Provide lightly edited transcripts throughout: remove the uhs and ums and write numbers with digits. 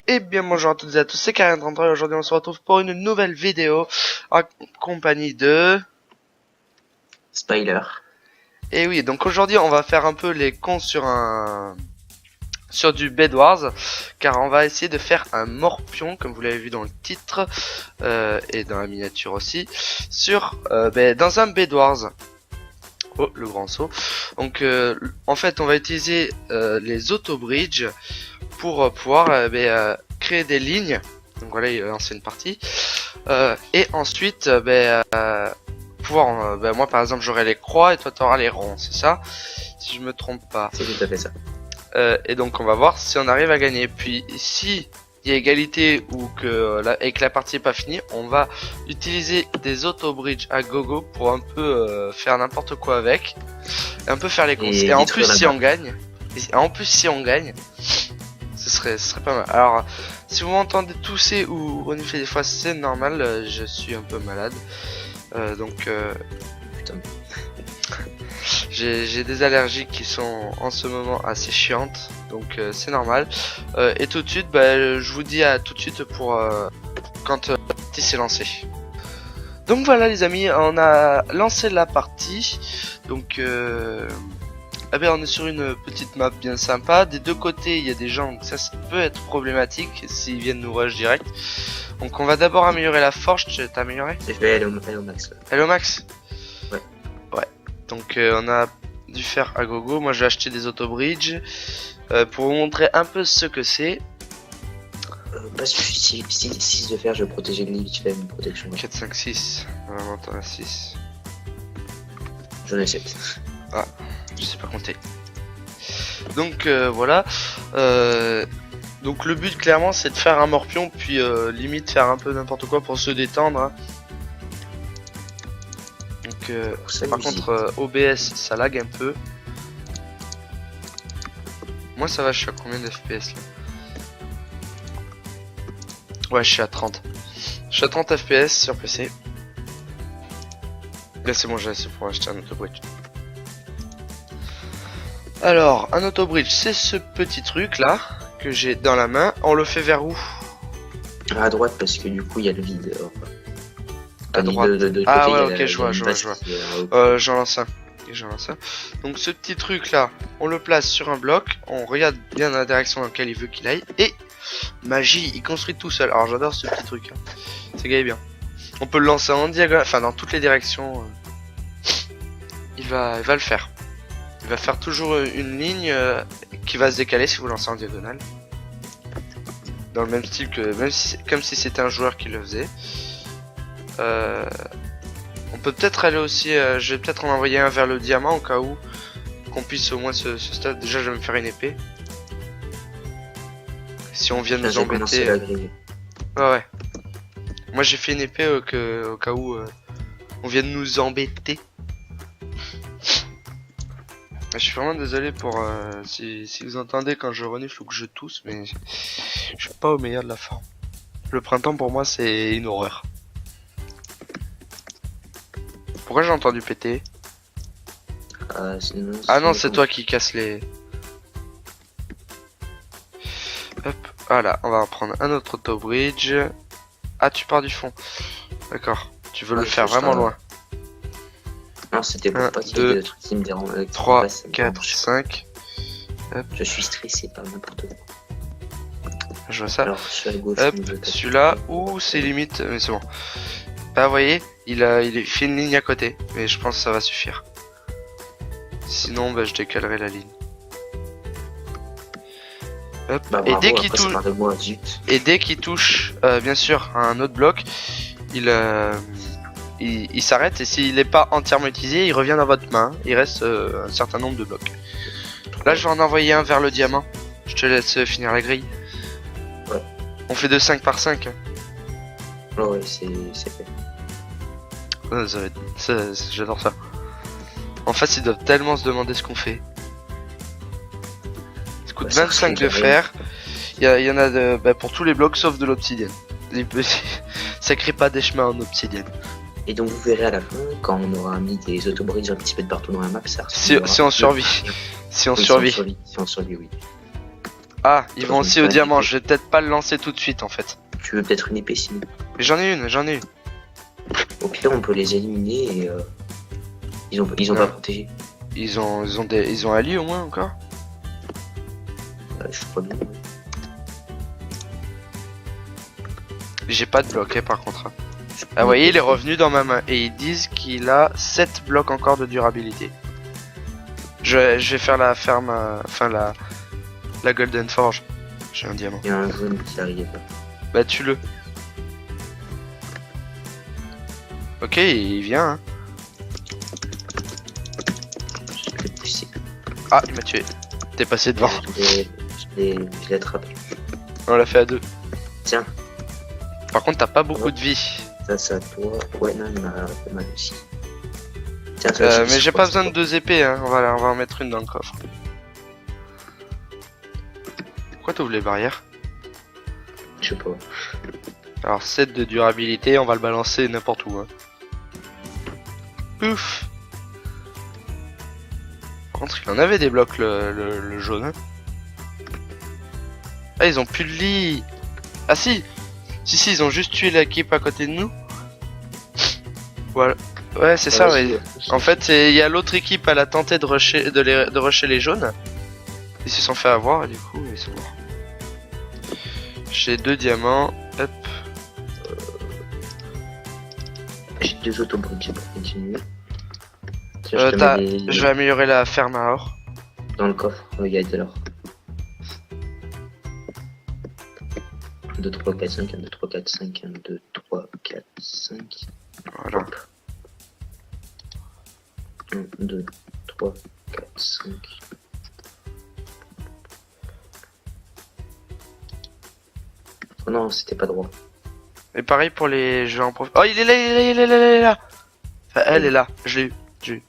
Et bien bonjour à toutes et à tous, c'est Karin33 et aujourd'hui on se retrouve pour une nouvelle vidéo en compagnie de... Spoiler. Et oui, donc aujourd'hui on va faire un peu les cons sur du Bed Wars, car on va essayer de faire un morpion, comme vous l'avez vu dans le titre, et dans la miniature aussi, sur dans un Bed Wars. Oh, le grand saut. Donc en fait on va utiliser les auto-bridge pour pouvoir créer des lignes. Donc voilà, il a lancé une partie. Et ensuite pouvoir moi par exemple j'aurai les croix et toi tu auras les ronds, c'est ça, si je me trompe pas. C'est tout à fait ça. Et donc on va voir si on arrive à gagner. Puis si il y a égalité ou que et que la partie est pas finie, on va utiliser des auto-bridge à gogo pour un peu faire n'importe quoi avec, et un peu faire les cons. Et en plus si on gagne, ce serait pas mal. Alors si vous m'entendez tousser ou renifler des fois, c'est normal, je suis un peu malade. Putain. J'ai des allergies qui sont en ce moment assez chiantes, donc c'est normal. Et tout de suite, je vous dis à tout de suite pour quand la partie s'est lancée. Donc voilà les amis, on a lancé la partie. Donc on est sur une petite map bien sympa. Des deux côtés il y a des gens, donc ça peut être problématique s'ils viennent nous rush direct. Donc on va d'abord améliorer la forge. Tu t'as amélioré? Je vais aller au max là. Elle au max? Ouais. Ouais. Donc on a dû faire à gogo. Moi j'ai acheté des auto-bridge pour vous montrer un peu ce que c'est. Pas suffisant. 6 de fer, je vais protéger le lit, je fais une protection. 4, 5, 6. Vraiment t'en as 6. J'en ai 7. Ah, je sais pas compter. Donc voilà. Donc le but clairement c'est de faire un morpion, puis limite faire un peu n'importe quoi pour se détendre. Hein. Donc par contre OBS ça lag un peu. Moi ça va, je suis à combien de FPS là? Ouais, je suis à 30. Je suis à 30 FPS sur PC. Là c'est bon, j'ai assez pour acheter un auto-bridge. Alors un auto-bridge c'est ce petit truc là que j'ai dans la main. On le fait vers où? À droite parce que du coup il y a le vide. À droite. Ah ouais, ok, je vois. J'en lance un. Donc ce petit truc là, on le place sur un bloc, on regarde bien la direction dans laquelle il veut qu'il aille, et magie, il construit tout seul. Alors j'adore ce petit truc, hein. C'est gay bien. On peut le lancer en diagonale, enfin dans toutes les directions. Il va le faire. Il va faire toujours une ligne qui va se décaler si vous lancez en diagonale. Dans le même style que, comme si c'était un joueur qui le faisait. On peut peut-être aller aussi, je vais peut-être en envoyer un vers le diamant au cas où qu'on puisse au moins ce stade. Déjà je vais me faire une épée. Si on vient de nous embêter. Ouais. Moi j'ai fait une épée au cas où on vient de nous embêter. Je suis vraiment désolé pour si vous entendez quand je renifle ou que je tousse, mais je suis pas au meilleur de la forme. Le printemps pour moi c'est une horreur. Pourquoi j'ai entendu péter? Ah non, c'est toi qui casse les... Hop, voilà, on va prendre un autre auto-bridge. Ah, tu pars du fond. D'accord, tu veux le faire vraiment loin. Non, c'était pour pas qu'il y ait de trucs qui me dérangent. 3, 4, 5. Hop. Je suis stressé par n'importe quoi. Je vois ça. Alors, je suis à gauche. Hop, celui-là, ou c'est limite, mais c'est bon. Bah, vous voyez, il fait une ligne à côté, mais je pense que ça va suffire. Sinon, je décalerai la ligne. Hop. Bah, bravo, et dès qu'il touche, bien sûr, un autre bloc, il s'arrête, et s'il n'est pas entièrement utilisé, il revient dans votre main. Il reste un certain nombre de blocs. Là, je vais en envoyer un vers le diamant. Je te laisse finir la grille. Ouais. On fait de 5 par 5. Ouais, c'est fait. J'adore ça. En fait, ils doivent tellement se demander ce qu'on fait. Ça coûte 25 de fer. Il y en a pour tous les blocs sauf de l'obsidienne. Ça crée pas des chemins en obsidienne. Et donc vous verrez à la fin, quand on aura mis des autobridges un petit peu de partout dans la map, ça si on survit. Si on survit. Si on survit, oui. Ah, ils vont aussi au diamant. Je vais peut-être pas le lancer tout de suite en fait. Tu veux peut-être une épée sinon? Mais j'en ai une, j'en ai une. Au pire, on peut les éliminer et ils ont pas protégé. Ils ont Ali au moins encore. Je crois bien. Ouais. J'ai pas de bloc par contre. Ah vous voyez, il est revenu dans ma main et ils disent qu'il a 7 blocs encore de durabilité. Je vais faire la ferme, enfin la Golden Forge. J'ai un diamant. Il y a un jaune qui arrive. Bah tue-le. Ok, il vient. Hein. Je l'ai poussé. Ah, il m'a tué. T'es passé devant. Je l'ai attrapé. On l'a fait à 2. Tiens. Par contre, t'as pas beaucoup de vie. Ça, c'est à toi. Ouais, non, il m'a fait mal aussi. Tiens, mais j'ai pas besoin de 2 épées, hein. On va en mettre une dans le coffre. Pourquoi t'ouvres les barrières? Je sais pas. Alors 7 de durabilité, on va le balancer n'importe où. Hein. Ouf. Par contre, il en avait des blocs le jaune. Hein. Ah, ils ont plus de lit. Ah si. Si, ils ont juste tué l'équipe à côté de nous. Voilà. Ouais, c'est ça, ouais. En fait, il y a l'autre équipe, elle a tenté de rusher les jaunes. Ils se sont fait avoir et du coup, ils sont morts. J'ai 2 diamants. Hop. J'ai 2 autobridges pour continuer. Je vais améliorer la ferme à or. Dans le coffre, il y a de l'or. 1, 2, 3, 4, 5, 1, 2, 3, 4, 5, 1, 2, 3, 4, 5. Voilà. Hop. 1, 2, 3, 4, 5. Oh non, c'était pas droit. Et pareil pour les... Je vais en profiter. Oh, il est là. Enfin, elle est là. Je l'ai eu.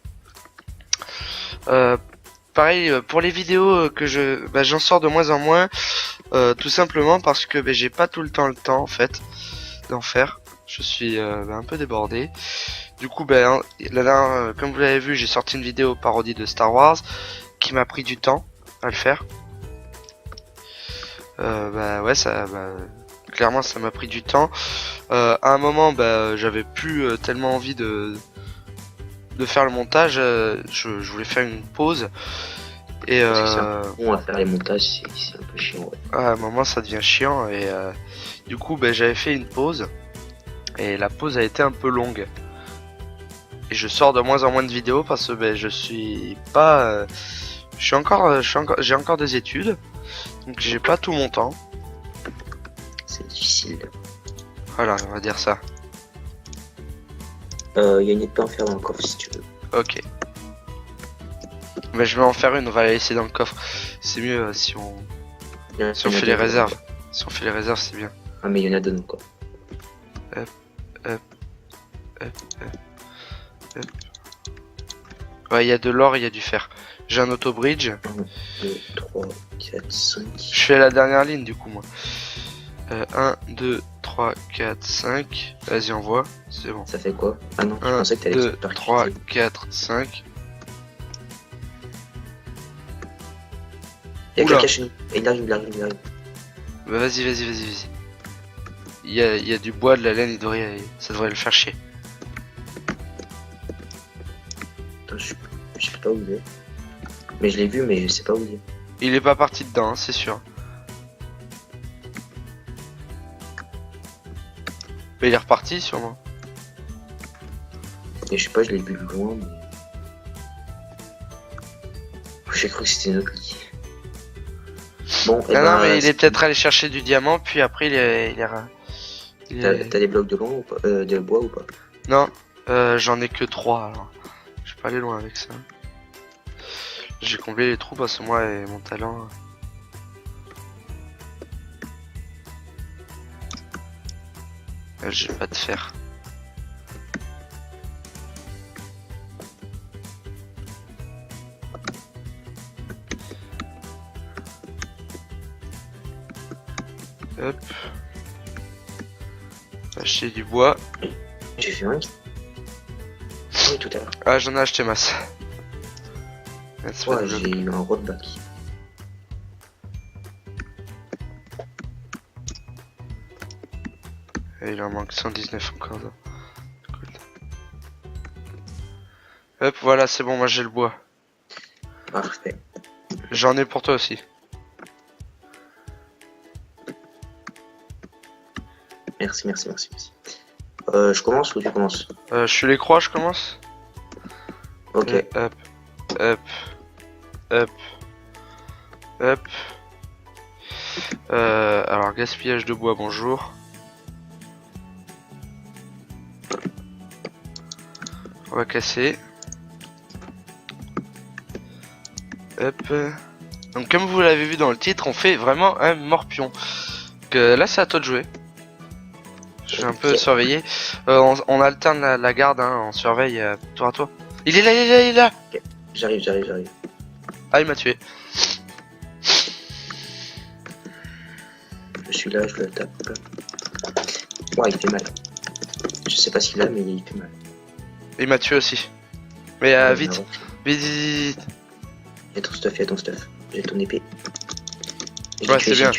Pareil pour les vidéos que j'en sors de moins en moins. Tout simplement parce que j'ai pas tout le temps en fait d'en faire. Je suis un peu débordé. Du coup, là, comme vous l'avez vu, j'ai sorti une vidéo parodie de Star Wars qui m'a pris du temps à le faire. Ouais, clairement, ça m'a pris du temps. À un moment, j'avais plus tellement envie de faire le montage. Je voulais faire une pause. Et bon à faire les montages, c'est un peu chiant. Ouais. À un moment, ça devient chiant. Et du coup, j'avais fait une pause. Et la pause a été un peu longue. Et je sors de moins en moins de vidéos parce que je suis pas. J'ai encore des études. Donc j'ai pas tout mon temps. C'est difficile. Voilà, on va dire ça. Y a une épée à en faire dans le coffre si tu veux. Ok. Je vais en faire une, on va la laisser dans le coffre. C'est mieux si on fait les réserves. Si on fait les réserves, c'est bien. Ah, mais il y en a 2 encore. Hop. Ouais, il y a de l'or, il y a du fer. J'ai un auto-bridge. 1, 2, 3, 4, 5. Je fais la dernière ligne du coup, moi. 1, 2, 3, 4, 5. Vas-y, envoie. C'est bon. Ça fait quoi? Ah non, 1, 2, 3, 4, 5. Il y a quelqu'un chez nous. Il arrive. Vas-y. Il y a du bois, de la laine, ça devrait le faire chier. Attends, je sais pas où il est. Mais je l'ai vu, mais je sais pas où il est. Il est pas parti dedans, hein, c'est sûr. Mais il est reparti sûrement. Et je sais pas, je l'ai vu loin, mais... J'ai cru que c'était notre lit. Bon, non, mais il est peut-être allé chercher du diamant, puis après il est... T'as des blocs de loin ou pas, de bois ou pas? Non, j'en ai que 3 alors. Je vais pas aller loin avec ça. J'ai comblé les trous parce que moi et mon talent. J'ai pas de fer. Hop. Acheter du bois. J'ai fait un. Oui, tout à l'heure. Ah, j'en ai acheté masse. Ouais, j'ai eu un roadback. Et il en manque 119 encore. Là. Hop, voilà, c'est bon, moi j'ai le bois. Parfait. J'en ai pour toi aussi. Merci. Je commence ou tu commences? Je suis les croix, je commence. Ok. Et hop. Alors, gaspillage de bois, bonjour. On va casser. Hop. Donc comme vous l'avez vu dans le titre, on fait vraiment un morpion. Donc là c'est à toi de jouer. Je vais un peu surveiller. On alterne la garde, hein, on surveille tour à tour. Il est là. Okay. J'arrive. Ah, il m'a tué. Je suis là, je le tape. Ouais, il fait mal. Je sais pas ce qu'il a, mais il fait mal. Il m'a tué aussi. Mais Ouais, vite. Il y a ton stuff. J'ai ton épée. Ouais, c'est bien.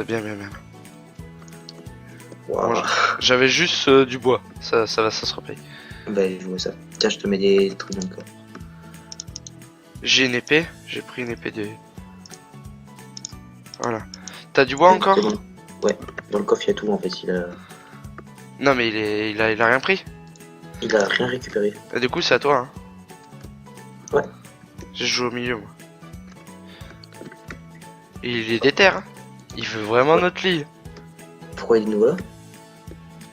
Bien. Wow. Bon, j'avais juste du bois. Ça se repaye. Bah, je vois ça. Tiens, je te mets des trucs dans le corps. J'ai une épée. J'ai pris une épée de... Voilà. T'as du bois encore? Ouais. Dans le coffre, il y a tout en fait. Non, mais il a rien pris. Il a rien récupéré. Et du coup, c'est à toi. Hein. Ouais. Je joue au milieu, moi. Il est déter. Hein. Il veut vraiment notre lit. Pourquoi il est nouveau là?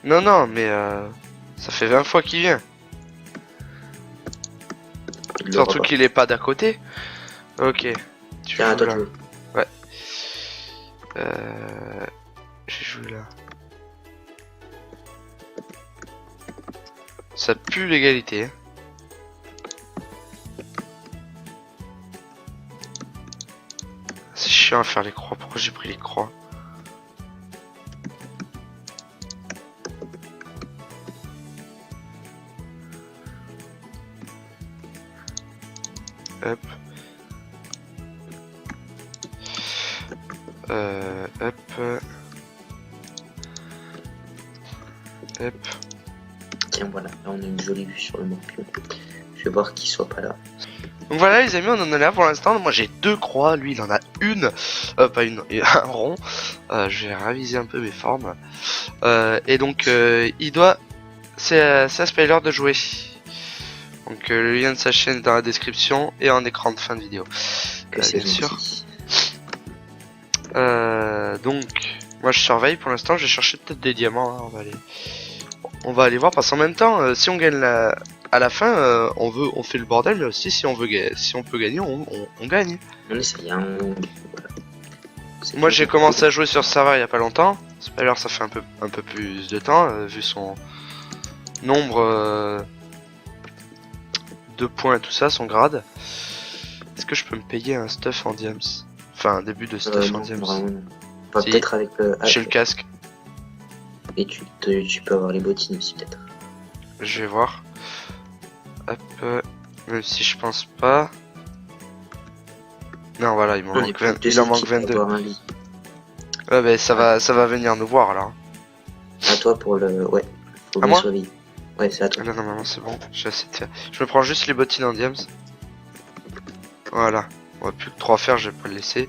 Non, mais ça fait 20 fois qu'il vient. Surtout qu'il est pas d'à côté. Ok. Tiens, à toi de jouer. Ouais. J'ai joué là. Ça pue l'égalité. Hein. C'est chiant à faire les croix. Pourquoi j'ai pris les croix? Hop. Hop. Tiens, voilà. Là, on a une jolie vue sur le morpion. Je vais voir qu'il soit pas là. Donc voilà les amis, on en est là pour l'instant. Moi j'ai 2 croix, lui il en a une, pas une, un rond. Je vais réviser un peu mes formes. Et donc il doit, c'est à Spyler de jouer. Donc le lien de sa chaîne est dans la description et en écran de fin de vidéo. Bien sûr. Donc moi je surveille pour l'instant, je vais chercher peut-être des diamants. Hein. On va aller voir parce qu'en même temps, si on gagne à la fin, on fait le bordel, mais aussi si on peut gagner, on gagne. On essaye. Hein. Voilà. Moi j'ai commencé à jouer sur ce serveur il y a pas longtemps. Spyler ça fait un peu plus de temps vu son nombre de points et tout ça, son grade. Est-ce que je peux me payer un stuff en diams? Enfin un début de stuff en diams. Si. Peut-être avec le hack. J'ai le casque. Et tu peux avoir les bottines aussi peut-être. Je vais voir. Hop, même si je pense pas. Non voilà, il m'en manque 20, il en manque 22. Ouais bah ça va venir nous voir là. À toi pour le... Ouais. Faut à moi surveiller. Ouais c'est à toi. Non normalement c'est bon, j'ai assez de faire. Je me prends juste les bottines en diams. Voilà. On va plus que 3 faire, je vais pas le laisser.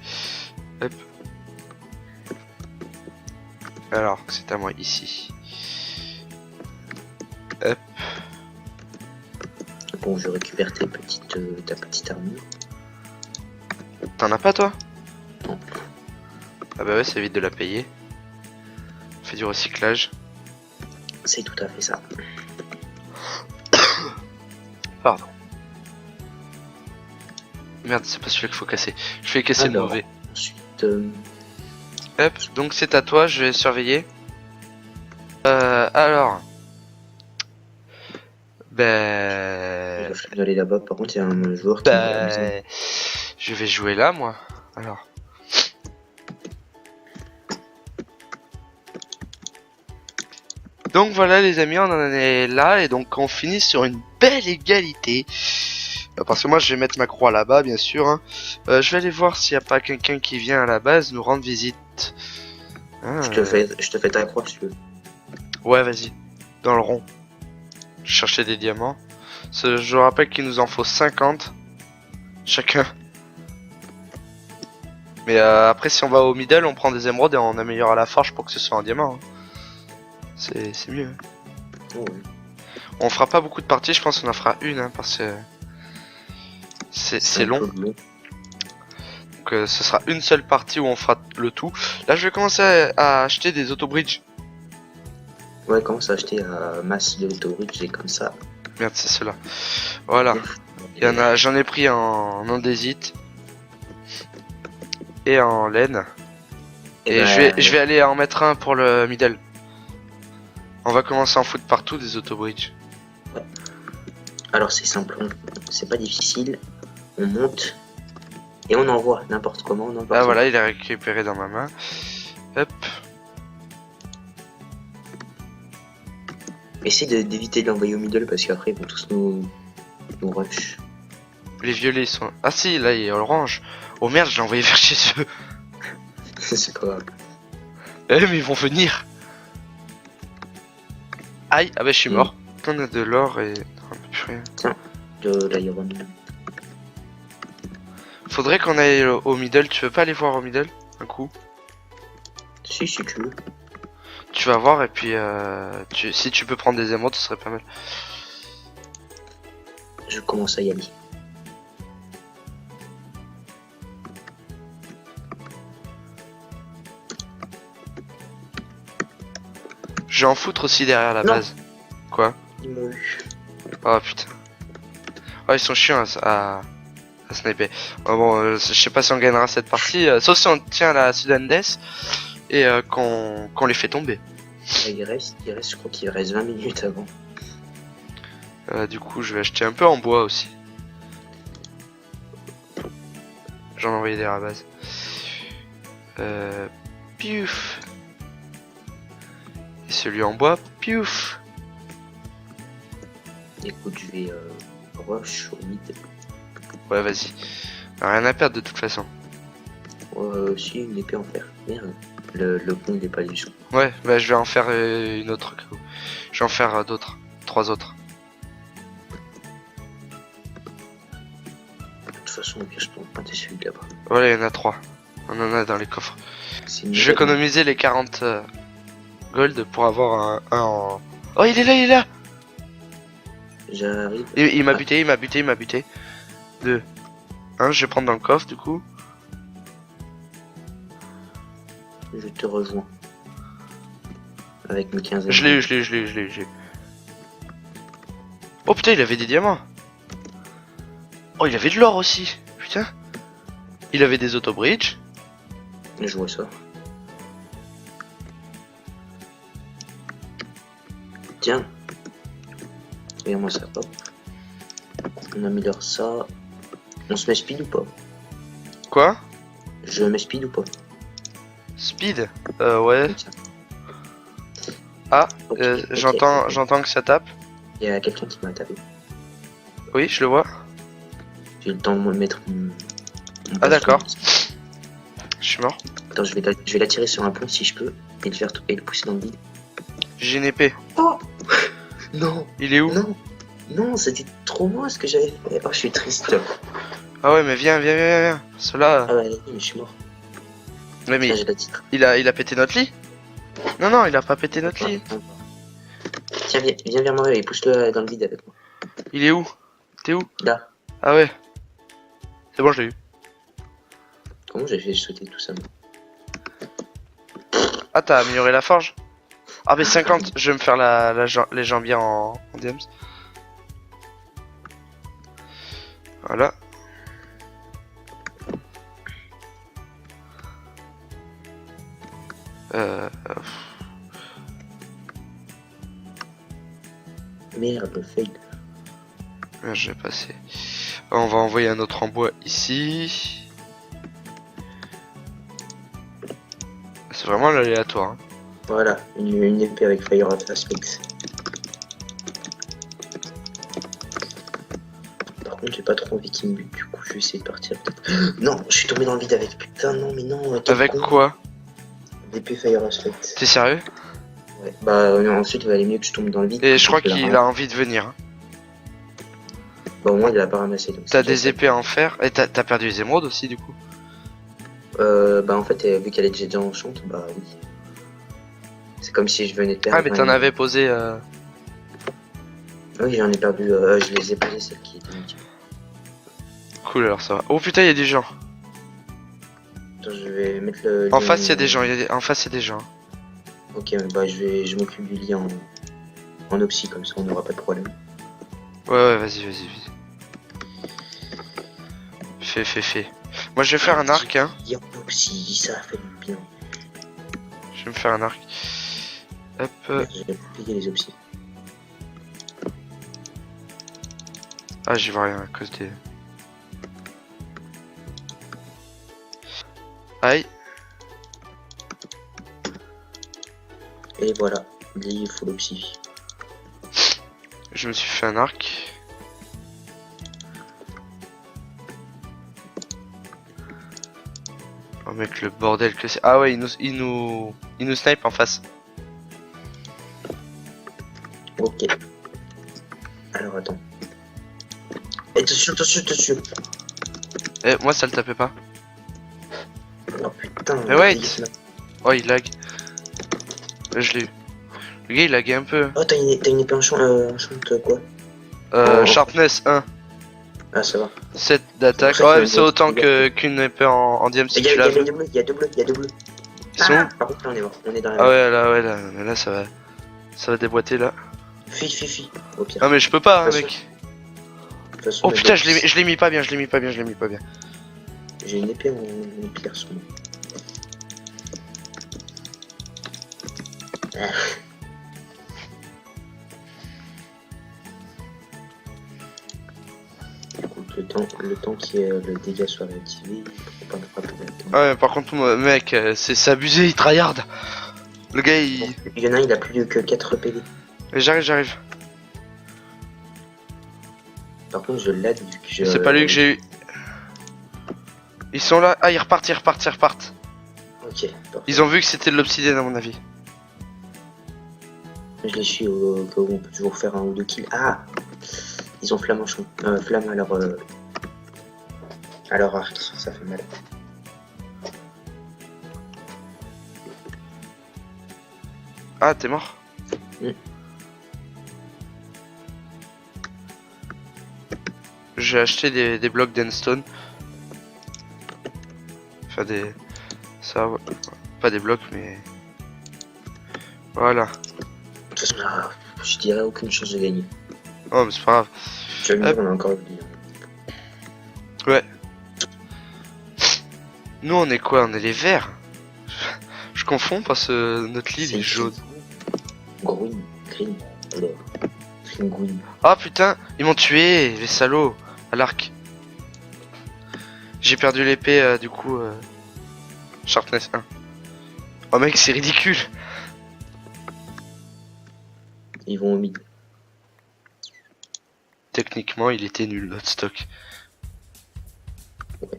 Hop. Alors, c'est à moi ici. Hop. Bon, je récupère ta petite armure. T'en as pas toi? Non. Ah bah ouais, ça évite de la payer. On fait du recyclage. C'est tout à fait ça. Pardon. Merde, c'est pas celui-là qu'il faut casser. Je vais casser le mauvais. Ensuite... Hop, donc c'est à toi, je vais surveiller. Alors... Ben... Je vais aller là-bas, par contre il y a un joueur qui je vais jouer là moi. Alors... Donc voilà les amis, on en est là et donc on finit sur une belle égalité. Parce que moi je vais mettre ma croix là-bas bien sûr. Hein. Je vais aller voir s'il n'y a pas quelqu'un qui vient à la base nous rendre visite. Je te fais ta croix si tu veux. Ouais, vas-y. Dans le rond. Chercher des diamants. Je rappelle qu'il nous en faut 50. Chacun. Mais après, si on va au middle, on prend des émeraudes et on améliore la forge pour que ce soit un diamant. Hein. C'est mieux. Hein. Oh, ouais. On fera pas beaucoup de parties, je pense qu'on en fera une, hein, parce que c'est long. Donc ce sera une seule partie où on fera le tout. Là, je vais commencer à acheter des autobridges. Ouais, commence à acheter masse de autobridge, j'ai comme ça. Merde, c'est cela. Voilà. Il y en a, j'en ai pris en andésite et en laine. Et je vais aller en mettre un pour le middle. On va commencer à en foutre partout des autobridges. Ouais. Alors c'est simple, c'est pas difficile. On monte et on envoie n'importe comment. Ah voilà, il est récupéré dans ma main. Hop. Essaye d'éviter de l'envoyer au middle parce qu'après ils vont tous nous rush. Les violets sont... Ah si, là il y a orange. Oh merde, je l'ai envoyé vers chez eux. C'est pas grave. Eh mais ils vont venir. Aïe, ah bah je suis mort. On a de l'or et... Non, plus rien. Tiens, de l'iron. Faudrait qu'on aille au middle, tu veux pas aller voir au middle un coup? Si tu veux. Tu vas voir et puis si tu peux prendre des émeraudes, ce serait pas mal. Je commence à y aller. Je vais en foutre aussi derrière la base. Quoi? Ils m'ont eu. Oh putain. Oh ils sont chiants à sniper. Oh, bon, je sais pas si on gagnera cette partie, sauf si on tient la Sudan Death et qu'on les fait tomber. Il reste, je crois qu'il reste 20 minutes avant. Du coup je vais acheter un peu en bois aussi. J'en ai envoyé derrière la base. Piouf. Et celui en bois, piouf. Écoute, je vais rush au mid. Ouais, vas-y. Rien à perdre de toute façon. Si, une épée en fer. Merde. Le pont il est pas du tout. Ouais, bah je vais en faire une autre. Je vais en faire d'autres. 3 autres. De toute façon, au pire, je peux emprunter celui de là-bas. Voilà, il y en a 3. On en a dans les coffres. Je vais économiser économiser les 40 gold pour avoir un en... Oh, il est là. J'arrive. Il m'a buté, il m'a buté. 2. 1, je vais prendre dans le coffre du coup. Je te rejoins. Avec mes 15 Je l'ai eu. Oh putain, il avait des diamants. Oh, il avait de l'or aussi. Putain. Il avait des autobridges. Je vois ça. Tiens. Regarde-moi ça, hop. On améliore ça. On se met speed ou pas? Quoi? Je mets speed ou pas? Speed? Ouais. Tiens. Ah, Ok, j'entends que ça tape. Il y a quelqu'un qui m'a tapé. Oui, je le vois. J'ai eu le temps de me mettre mon Ah d'accord. Je suis mort. Attends, je vais l'attirer sur un pont si je peux et le pousser dans le vide. J'ai une épée. Oh non. Il est où? Non, c'était trop moi ce que j'avais fait. Oh, je suis triste. Ah ouais, mais viens. Cela. Ah ouais, mais je suis mort. Ouais, mais Tiens, j'ai la titre. il a pété notre lit? Non, il a pas pété notre lit. Tiens, viens vers moi et pousse-le dans le vide avec moi. Il est où? T'es où? Là. Ah ouais. C'est bon, je l'ai eu. Comment j'ai fait sauter tout ça? Ah, t'as amélioré la forge? Ah, mais 50, je vais me faire les jambières en DMs. Voilà. Merde, le fail. Je vais passer. On va envoyer un autre en bois ici. C'est vraiment l'aléatoire. Hein. Voilà, une épée avec Fire Aspect. Par contre, j'ai pas trop envie qu'il me bute, du coup, je vais essayer de partir peut-être. Non, je suis tombé dans le vide avec. Putain, non, mais non. Avec quoi? L'épée Fire Aspect. T'es sérieux? Ouais. Bah ensuite il va aller mieux que je tombe dans le vide. Et je crois qu'il a envie de venir. Hein. Bah au moins il a pas ramassé. T'as des épées en fer. Et t'as perdu les émeraudes aussi du coup. Bah en fait vu qu'elle est déjà en chante, bah oui. C'est comme si je venais de perdre. Ah mais t'en avais posé... Oui j'en ai perdu, je les ai posées celles qui étaient inutiles. Cool alors ça va. Oh putain il y a des gens. Attends, je vais mettre le... En face il y a des gens, en face il y a des gens. Ok bah je m'occupe du lit en opsie comme ça on n'aura pas de problème. Ouais vas-y. Fais. Moi je vais faire un arc hein. En opsie, ça fait du bien. Je vais me faire un arc. Hop. Je vais plier les opsies. Ah j'y vois rien à cause des... Aïe. Et voilà, lit full opsie. Je me suis fait un arc. Oh mec le bordel que c'est. Ah ouais il nous snipe en face. Ok. Alors attends. Attention. Eh moi ça le tapait pas. Oh putain. Mais wait. Oh il lag. Je l'ai eu. Le gars il laguait un peu. Oh t'as une épée enchante quoi? Sharpness 1. Ah ça va. 7 d'attaque. Ouais c'est autant qu'une épée en diamant si tu la veux. Il y a deux bleus. Ils sont où? Par contre là on est mort. On est dans la Ah ouais là mais là ça va déboîter là. Fi. Au pire. Ah mais je peux pas hein, De toute mec. façon, Oh putain je l'ai mis pas bien. J'ai une épée en pierre sur moi. Écoute, le temps que le dégât soit réactivé, il faut pas me frapper directement. Ouais mais par contre moi, mec c'est abusé il tryhard. Le gars il... Bon, il y en a un, il a plus que 4 PV. J'arrive. Par contre je l'aide vu que je... C'est pas lui que j'ai eu. Ils sont là. Ah ils repartent. Ok, parfait. Ils ont vu que c'était de l'obsidienne à mon avis. Je les suis au cas où on peut toujours faire un ou deux kills. Ah, ils ont flamme en champ. Flamme à leur arc, ça fait mal. Ah t'es mort. J'ai acheté des blocs d'endstone. Enfin des... Ça... Pas des blocs mais... Voilà. De toute façon, je dirais aucune chance de gagner. Oh mais c'est pas grave. Je vais le dire, on a encore oublié. Ouais. Nous on est quoi? On est les verts. Je confonds parce que notre lit il est jaune. Green. Alors. Green. Ah putain, ils m'ont tué, les salauds, à l'arc. J'ai perdu l'épée du coup. Sharpness 1. Oh mec c'est ridicule. Ils vont au mid. Techniquement il était nul notre stock. Ouais.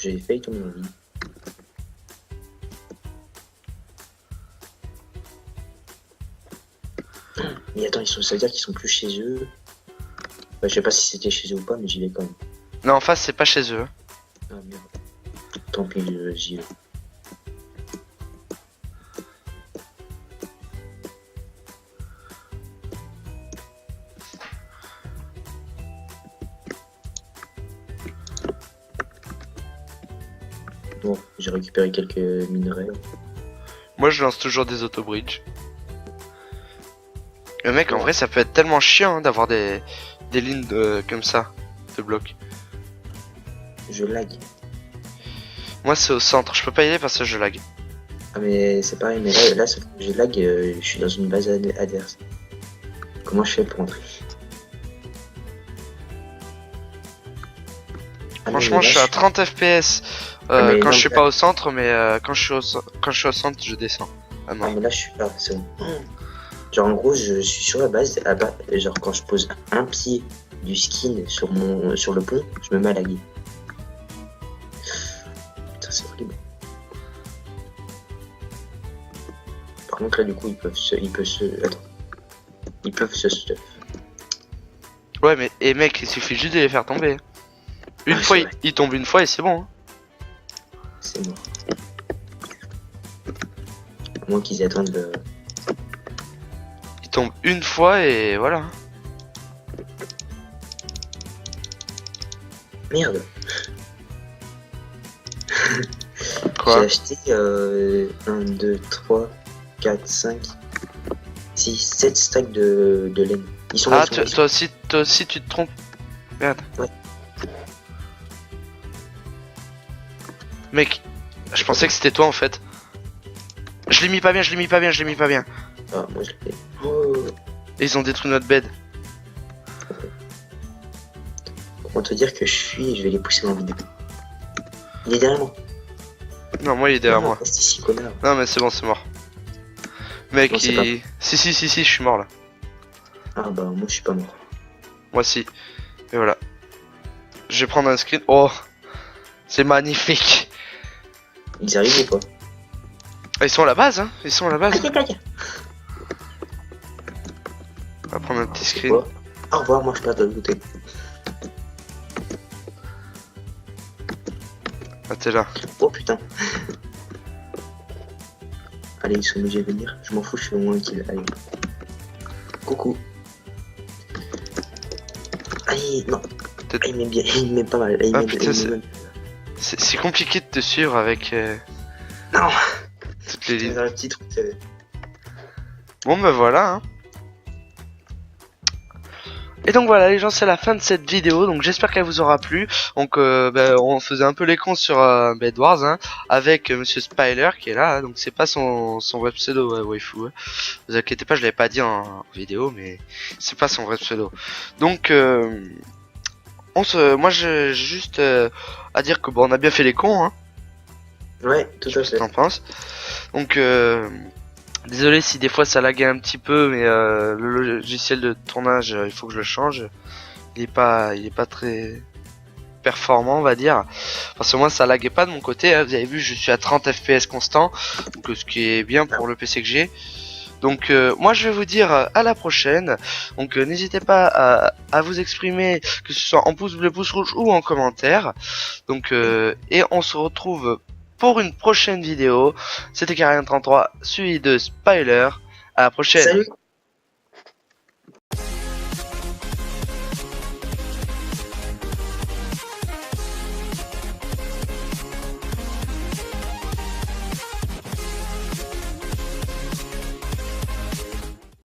J'ai failli tomber dans le vide. Mais attends, ça veut dire qu'ils sont plus chez eux. Bah, je sais pas si c'était chez eux ou pas, mais j'y vais quand même. Non en face c'est pas chez eux. Ah merde. Tant pis, j'y vais. Bon, j'ai récupéré quelques minerais. Moi je lance toujours des auto-bridge. Le mec en vrai ça peut être tellement chiant hein, d'avoir des lignes comme ça de blocs. Je lag. Moi c'est au centre, je peux pas y aller parce que je lag. Ah mais c'est pareil, mais là je lag, je suis dans une base adverse. Comment je fais pour entrer? Franchement je suis à 30 fps quand je suis pas au centre, mais quand je suis au centre je descends. Ah non. Ah mais là je suis pas, c'est bon. Genre en gros je suis sur la base, genre quand je pose un pied du skin sur le pont, je me mets à laguer. Putain c'est horrible. Par contre là du coup attends. Ils peuvent se stuff. Ouais mais et mec il suffit juste de les faire tomber. Une fois il tombe une fois et c'est bon. Hein. C'est mort. À moins qu'ils attendent le... Il tombe une fois et voilà. Merde. Quoi? J'ai acheté 1, 2, 3, 4, 5, 6, 7 stacks de laine. Ils sont ah, là, toi aussi tu te trompes. Merde. Ouais. Mec, je pensais que c'était toi en fait. Je l'ai mis pas bien, je l'ai mis pas bien, je l'ai mis pas bien. Ah, moi je l'ai fait. Oh. Et ils ont détruit notre bed. Comment te dire que je vais les pousser en vidéo. Il est derrière moi. Non, moi il est derrière moi. Reste ici, connard. Non, mais c'est bon, c'est mort. Mec, Non, il... Si, je suis mort là. Ah bah, moi je suis pas mort. Moi si. Et voilà. Je vais prendre un screen. Oh, c'est magnifique. Ils arrivent ou pas? Ils sont à la base, hein. Ils sont à la base. Aïe. On va prendre un petit C'est screen. quoi? Au revoir, moi je passe de l'autre côté. Ah, t'es là. Oh putain. Allez, ils sont obligés de venir. Je m'en fous, je fais au moins un kill. Allez. Coucou. Allez, non. Ah, il met bien, il met pas mal. Il Ah, met, putain, il met... c'est compliqué de te suivre avec Non. toutes les lignes. Dans un petit truc. Bon bah voilà hein. Et donc voilà les gens, c'est la fin de cette vidéo, donc j'espère qu'elle vous aura plu. Donc on faisait un peu les cons sur Bed Wars hein, avec Monsieur Spyler qui est là, hein, donc c'est pas son vrai pseudo waifu. Hein. Vous inquiétez pas, je l'avais pas dit en vidéo, mais c'est pas son vrai pseudo. Donc moi j'ai juste à dire que bon on a bien fait les cons hein. Ouais, tout à fait. Qu'est-ce que t'en penses? Donc désolé si des fois ça laguait un petit peu, mais le logiciel de tournage, il faut que je le change. Il est pas très performant, on va dire. Parce que moi ça laguait pas de mon côté. Hein. Vous avez vu, je suis à 30 FPS constant, donc ce qui est bien pour le PC que j'ai. Donc moi je vais vous dire à la prochaine. Donc n'hésitez pas à vous exprimer, que ce soit en pouce bleu, pouce rouge ou en commentaire. Donc et on se retrouve pour une prochaine vidéo. C'était Carien33, suivi de Spyler. À la prochaine. Salut.